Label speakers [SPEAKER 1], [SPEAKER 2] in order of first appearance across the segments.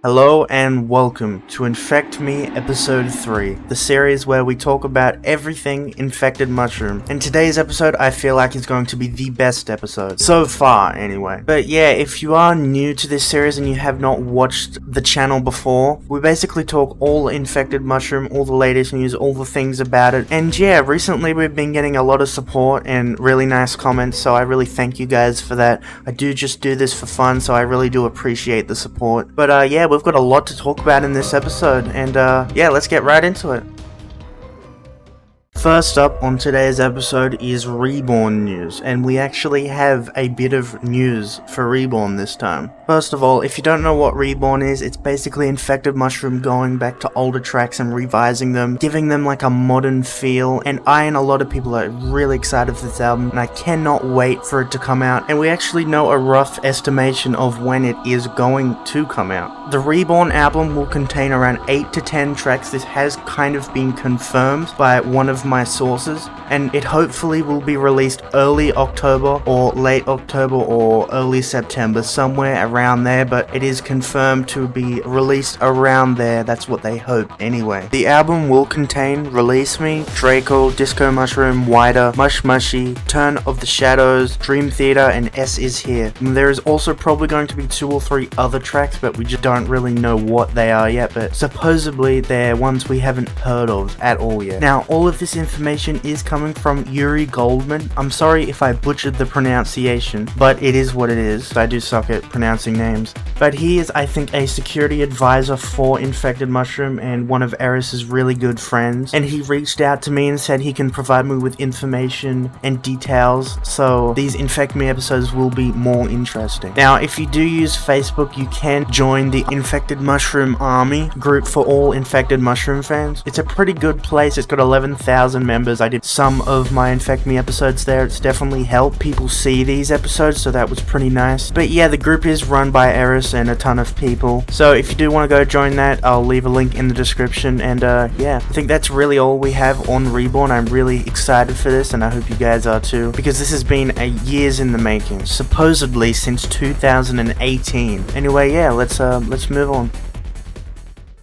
[SPEAKER 1] Hello and welcome to Infect Me Episode 3, the series where we talk about everything infected mushroom. And today's episode I feel like is going to be the best episode, so far anyway. But yeah, if you are new to this series and you have not watched the channel before, we basically talk all infected mushroom, all the latest news, all the things about it. And yeah, recently we've been getting a lot of support and really nice comments, so I really thank you guys for that. I do just do this for fun, so I really do appreciate the support. But yeah, we've got a lot to talk about in this episode, and yeah, let's get right into it. First up on today's episode is Reborn news, and we actually have a bit of news for Reborn this time. First of all, if you don't know what Reborn is, it's basically infected mushroom going back to older tracks and revising them, giving them like a modern feel, and I and a lot of people are really excited for this album, and I cannot wait for it to come out, and we actually know a rough estimation of when it is going to come out. The Reborn album will contain around 8 to 10 tracks. This has kind of been confirmed by one of my sources, and it hopefully will be released early October or late October or early September, somewhere around there, but it is confirmed to be released around there. That's what they hope anyway. The album will contain Release Me, Draco, Disco Mushroom, Wider, Mush Mushy, Turn of the Shadows, Dream Theater, and S Is Here. And there is also probably going to be 2 or 3 other tracks, but we just don't really know what they are yet, but supposedly they're ones we haven't heard of at all yet. Now, all of this information is coming from Uri Goldman. I'm sorry if I butchered the pronunciation, but it is what it is. I do suck at pronouncing names. But he is, I think, a security advisor for Infected Mushroom and one of Eris's really good friends. And he reached out to me and said he can provide me with information and details, so these Infect Me episodes will be more interesting. Now, if you do use Facebook, you can join the Infected Mushroom Army group for all Infected Mushroom fans. It's a pretty good place. It's got 11,000 members. I did some of my Infect Me episodes there. It's definitely helped people see these episodes, so that was pretty nice. But yeah, the group is run by Eris and a ton of people, so if you do want to go join that, I'll leave a link in the description. And yeah, I think that's really all we have on Reborn. I'm really excited for this, and I hope you guys are too, because this has been years in the making, supposedly since 2018. Anyway, yeah, let's move on.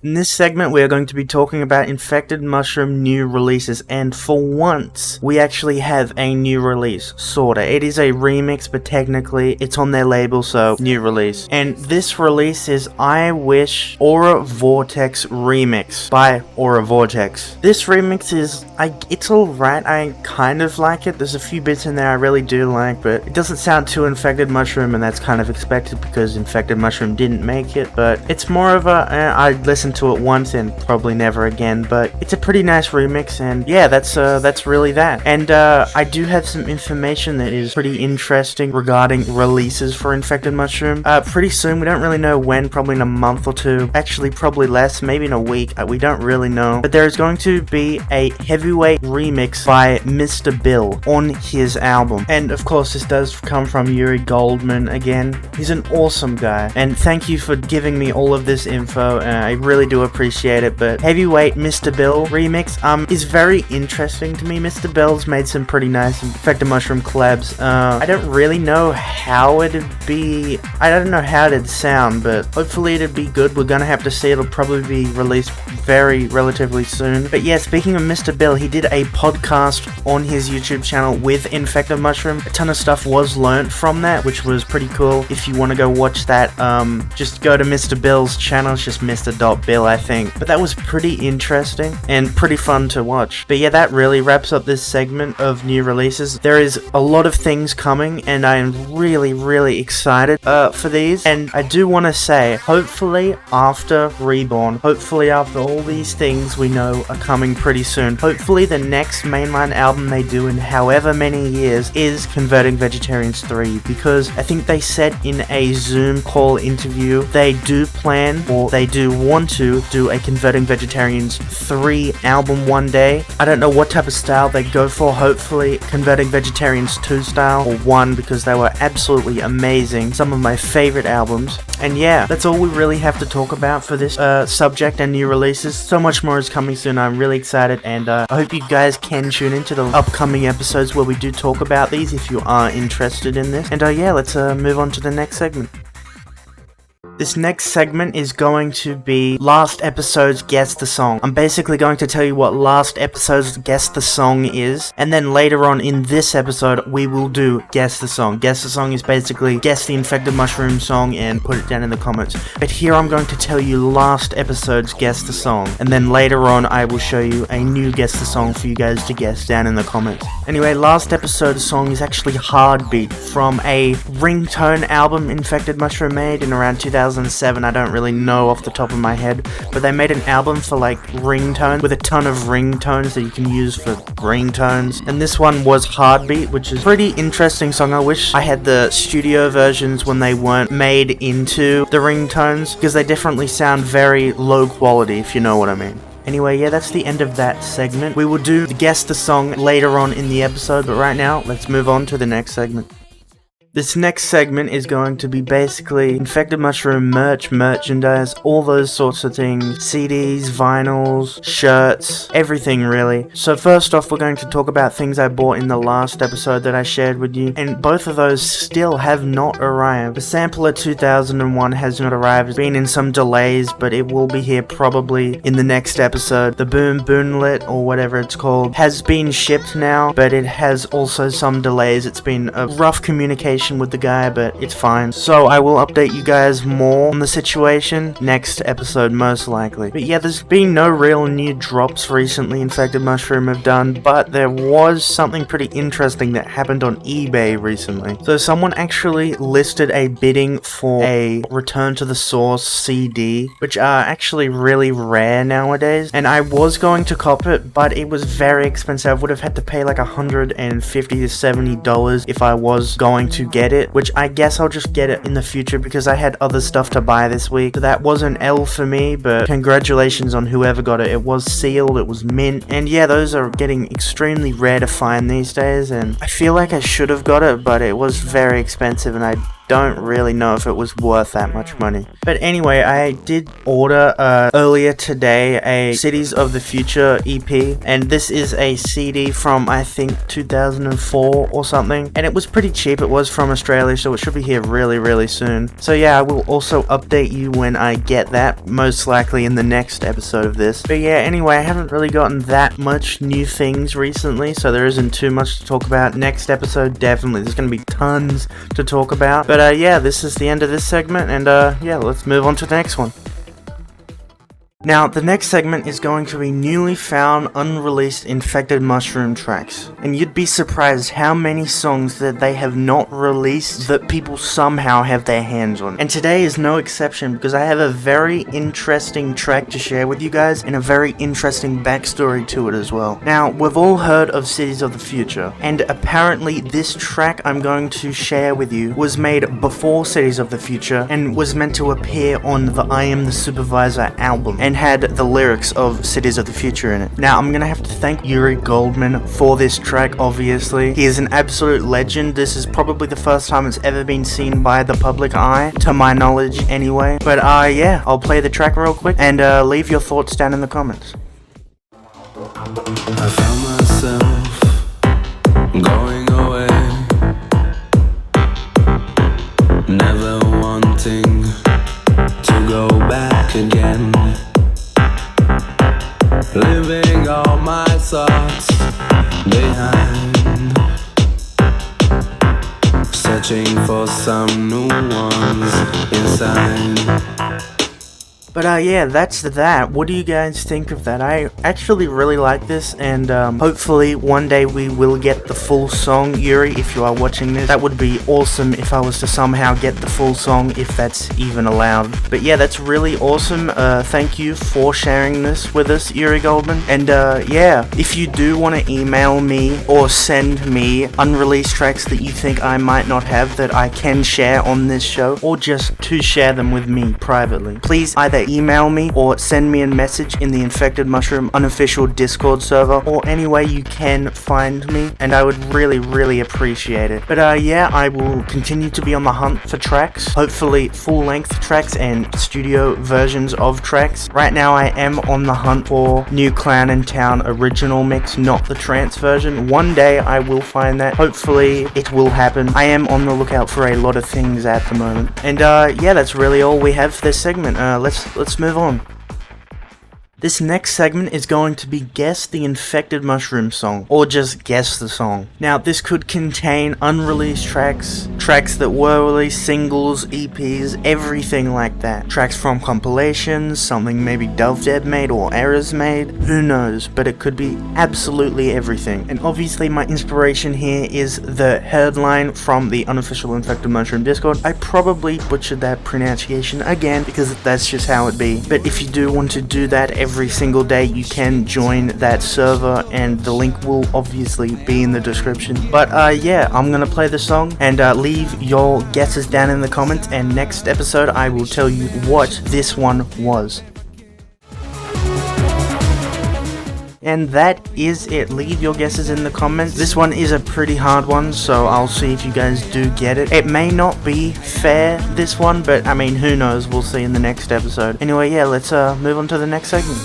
[SPEAKER 1] In this segment, we are going to be talking about Infected Mushroom new releases, and for once, we actually have a new release, sorta. It is a remix, but technically, it's on their label, so new release. And this release is I Wish Aura Vortex Remix by Aura Vortex. This remix is, it's alright, I kind of like it. There's a few bits in there I really do like, but it doesn't sound too Infected Mushroom, and that's kind of expected because Infected Mushroom didn't make it, but it's more of a, I'd listen to it once and probably never again, but it's a pretty nice remix, and yeah, that's really that. And I do have some information that is pretty interesting regarding releases for Infected Mushroom. Pretty soon, we don't really know when, probably in a month or 2, actually probably less, maybe in a week, we don't really know, but there is going to be a heavyweight remix by Mr. Bill on his album. And of course, this does come from Uri Goldman again. He's an awesome guy, and thank you for giving me all of this info. I really do appreciate it. But heavyweight Mr. Bill remix is very interesting to me. Mr. Bill's made some pretty nice Infected Mushroom collabs. I don't really know how it'd be, I don't know how it'd sound, but hopefully it'd be good. We're gonna have to see. It'll probably be released relatively soon. But yeah, speaking of Mr. Bill, he did a podcast on his YouTube channel with Infected Mushroom. A ton of stuff was learnt from that, which was pretty cool. If you want to go watch that, just go to Mr. Bill's channel. It's just Mr.Bill, I think. But that was pretty interesting and pretty fun to watch. But yeah, that really wraps up this segment of new releases. There is a lot of things coming, and I am really excited for these. And I do want to say, hopefully after Reborn, hopefully after all these things we know are coming pretty soon, hopefully the next mainline album they do in however many years is Converting Vegetarians 3, because I think they said in a Zoom call interview they do plan, or they do want to do a Converting Vegetarians 3 album one day. I don't know what type of style they go for. Hopefully Converting Vegetarians 2 style or 1, because they were absolutely amazing. Some of my favorite albums. And yeah, that's all we really have to talk about for this subject and new releases. So much more is coming soon. I'm really excited, and I hope you guys can tune into the upcoming episodes where we do talk about these if you are interested in this. And yeah, let's move on to the next segment. This next segment is going to be last episode's Guess the Song. I'm basically going to tell you what last episode's Guess the Song is, and then later on in this episode, we will do Guess the Song. Guess the Song is basically guess the Infected Mushroom song and put it down in the comments. But here I'm going to tell you last episode's Guess the Song, and then later on I will show you a new Guess the Song for you guys to guess down in the comments. Anyway, last episode's song is actually Heartbeat from a ringtone album Infected Mushroom made in around 2007. I don't really know off the top of my head, but they made an album for like ringtones with a ton of ringtones that you can use for ringtones, and this one was Heartbeat, which is a pretty interesting song. I wish I had the studio versions when they weren't made into the ringtones, because they definitely sound very low quality, if you know what I mean. Anyway, yeah, that's the end of that segment. We will do the Guess the Song later on in the episode, but right now, let's move on to the next segment. This next segment is going to be basically Infected Mushroom merch, merchandise, all those sorts of things. CDs, vinyls, shirts, everything really. So first off, we're going to talk about things I bought in the last episode that I shared with you, and both of those still have not arrived. The Sampler 2001 has not arrived. It's been in some delays, but it will be here probably in the next episode. The Boom Boonlet, or whatever it's called, has been shipped now, but it has also some delays. It's been a rough communication with the guy, but it's fine. So I will update you guys more on the situation next episode, most likely. But yeah, there's been no real new drops recently Infected Mushroom have done, but there was something pretty interesting that happened on eBay recently. So someone actually listed a bidding for a Return to the Source CD, which are actually really rare nowadays, and I was going to cop it, but it was very expensive. I would have had to pay like $150 to $70 if I was going to get it, which I guess I'll just get it in the future because I had other stuff to buy this week. So that was an L for me, but congratulations on whoever got it. It was sealed, it was mint, and yeah, those are getting extremely rare to find these days, and I feel like I should have got it, but it was very expensive and I don't really know if it was worth that much money. But anyway, I did order earlier today a Cities of the Future EP, and this is a CD from I think 2004 or something, and it was pretty cheap. It was from Australia, so it should be here really soon. So yeah, I will also update you when I get that, most likely in the next episode of this. But yeah, anyway, I haven't really gotten that much new things recently, so there isn't too much to talk about. Next episode, definitely, there's going to be tons to talk about. But yeah, this is the end of this segment, and yeah, let's move on to the next one. Now, the next segment is going to be newly found, unreleased Infected Mushroom tracks. And you'd be surprised how many songs that they have not released that people somehow have their hands on. And today is no exception, because I have a very interesting track to share with you guys, and a very interesting backstory to it as well. Now, we've all heard of Cities of the Future, and apparently this track I'm going to share with you was made before Cities of the Future, and was meant to appear on the I Am the Supervisor album, and had the lyrics of Cities of the Future in it. Now, I'm gonna have to thank Yuri Goldman for this track, obviously. He is an absolute legend. This is probably the first time it's ever been seen by the public eye, to my knowledge anyway. But yeah, I'll play the track real quick, and leave your thoughts down in the comments.
[SPEAKER 2] I found myself going away, never wanting to go back again, leaving all my thoughts behind, searching for some new ones inside.
[SPEAKER 1] But yeah, that's that. What do you guys think of that? I actually really like this, and hopefully one day we will get the full song. Yuri, if you are watching this, that would be awesome if I was to somehow get the full song, if that's even allowed. But yeah, that's really awesome. Thank you for sharing this with us, Yuri Goldman. And yeah, if you do want to email me or send me unreleased tracks that you think I might not have that I can share on this show, or just to share them with me privately, please either either email me or send me a message in the Infected Mushroom unofficial Discord server, or any way you can find me, and I would really appreciate it. But yeah, I will continue to be on the hunt for tracks, hopefully full-length tracks and studio versions of tracks. Right now I am on the hunt for New Clown in Town original mix, not the trance version. One day I will find that. Hopefully it will happen. I am on the lookout for a lot of things at the moment. And yeah, that's really all we have for this segment. Let's move on. This next segment is going to be Guess the Infected Mushroom song, or just guess the song. Now, this could contain unreleased tracks, tracks that were released, singles, EPs, everything like that. Tracks from compilations, something maybe Dove Dead made or Errors made, who knows, but it could be absolutely everything. And obviously my inspiration here is the headline from the unofficial Infected Mushroom Discord. I probably butchered that pronunciation again, because that's just how it be. But if you do want to do that every single day, you can join that server, and the link will obviously be in the description. But yeah, I'm gonna play the song, and leave your guesses down in the comments, and next episode I will tell you what this one was. And that is it. Leave your guesses in the comments. This one is a pretty hard one, so I'll see if you guys do get it. It may not be fair, this one, but I mean, who knows? We'll see in the next episode. Anyway, yeah, let's move on to the next segment.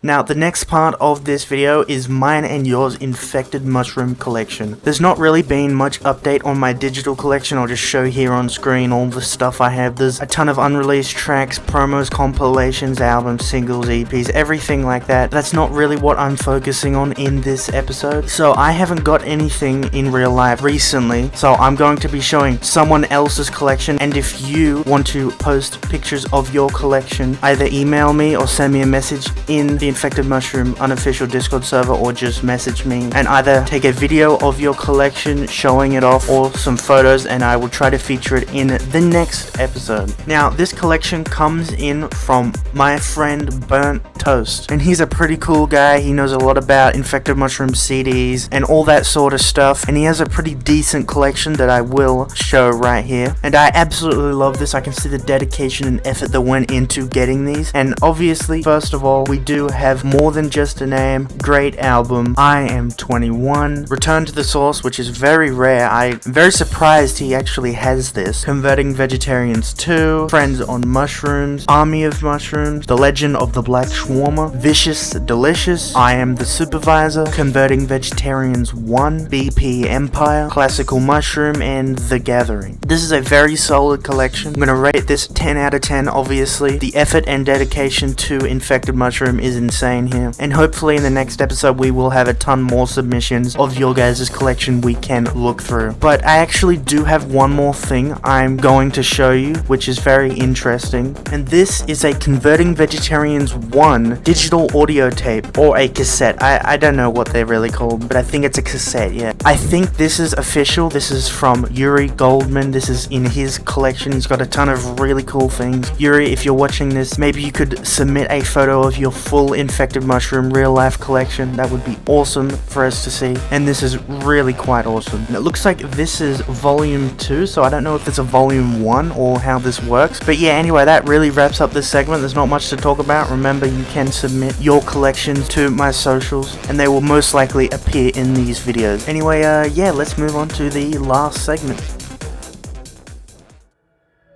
[SPEAKER 1] Now, the next part of this video is mine and yours Infected Mushroom Collection. There's not really been much update on my digital collection. I'll just show here on screen all the stuff I have. There's a ton of unreleased tracks, promos, compilations, albums, singles, EPs, everything like that. That's not really what I'm focusing on in this episode. So I haven't got anything in real life recently, so I'm going to be showing someone else's collection. And if you want to post pictures of your collection, either email me or send me a message in the Infected Mushroom unofficial Discord server, or just message me, and either take a video of your collection showing it off or some photos, and I will try to feature it in the next episode. Now, this collection comes in from my friend Burnt Toast, and he's a pretty cool guy. He knows a lot about Infected Mushroom CDs and all that sort of stuff, and he has a pretty decent collection that I will show right here. And I absolutely love this. I can see the dedication and effort that went into getting these. And obviously, first of all, we do have More Than Just a Name, great album, I Am 21, Return to the Source, which is very rare. I'm very surprised he actually has this, Converting Vegetarians 2, Friends on Mushrooms, Army of Mushrooms, The Legend of the Black Shawarma, Vicious Delicious, I Am the Supervisor, Converting Vegetarians 1, BP Empire, Classical Mushroom, and The Gathering. This is a very solid collection. I'm gonna rate this 10 out of 10, obviously. The effort and dedication to Infected Mushroom is insane here, and hopefully in the next episode we will have a ton more submissions of your guys' collection we can look through. But I actually do have one more thing I'm going to show you, which is very interesting, and this is a Converting Vegetarians 1 digital audio tape, or a cassette. I don't know what they're really called, but I think it's a cassette, yeah. I think this is official. This is from Yuri Goldman. This is in his collection. He's got a ton of really cool things. Yuri, if you're watching this, maybe you could submit a photo of your full Infected Mushroom real life collection. That would be awesome for us to see, and this is really quite awesome. And it looks like this is volume 2, so I don't know if it's a volume 1 or how this works, but yeah, anyway, that really wraps up this segment. There's not much to talk about. Remember, you can submit your collections to my socials, and they will most likely appear in these videos. Anyway, yeah, let's move on to the last segment.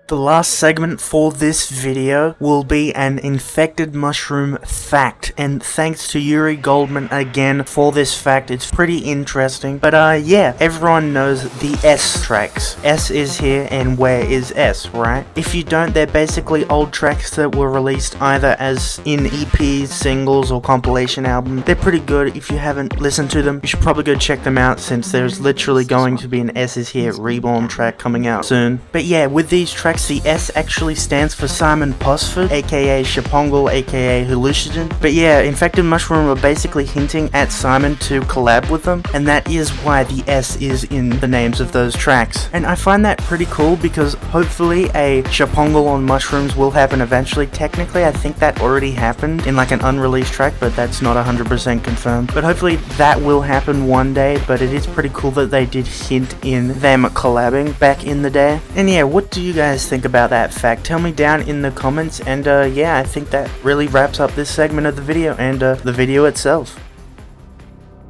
[SPEAKER 1] The last segment for this video will be an Infected Mushroom fact, and thanks to Yuri Goldman again for this fact. It's pretty interesting, but yeah, everyone knows the S tracks. S is here, and where is S, right? If you don't, they're basically old tracks that were released either as in EPs, singles, or compilation albums. They're pretty good. If you haven't listened to them, you should probably go check them out, since there's literally going to be an S is here Reborn track coming out soon. But yeah, with these tracks, the S actually stands for Simon Posford, aka Shapongal, aka Hallucinogen. But yeah, Infected Mushroom are basically hinting at Simon to collab with them, and that is why the S is in the names of those tracks. And I find that pretty cool, because hopefully a Shapongal on Mushrooms will happen eventually. Technically, I think that already happened in like an unreleased track, but that's not 100% confirmed. But hopefully that will happen one day, but it is pretty cool that they did hint in them collabing back in the day. And yeah, what do you guys guys think about that fact. Tell me down in the comments, and yeah, I think that really wraps up this segment of the video and the video itself.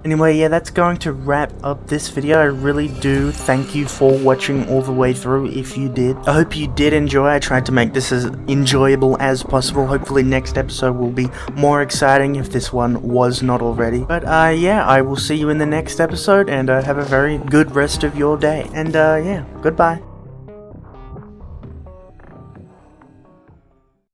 [SPEAKER 1] Anyway, yeah, that's going to wrap up this video. I really do thank you for watching all the way through if you did. I hope you did enjoy. I tried to make this as enjoyable as possible. Hopefully next episode will be more exciting if this one was not already. But yeah, I will see you in the next episode, and have a very good rest of your day. And yeah, goodbye.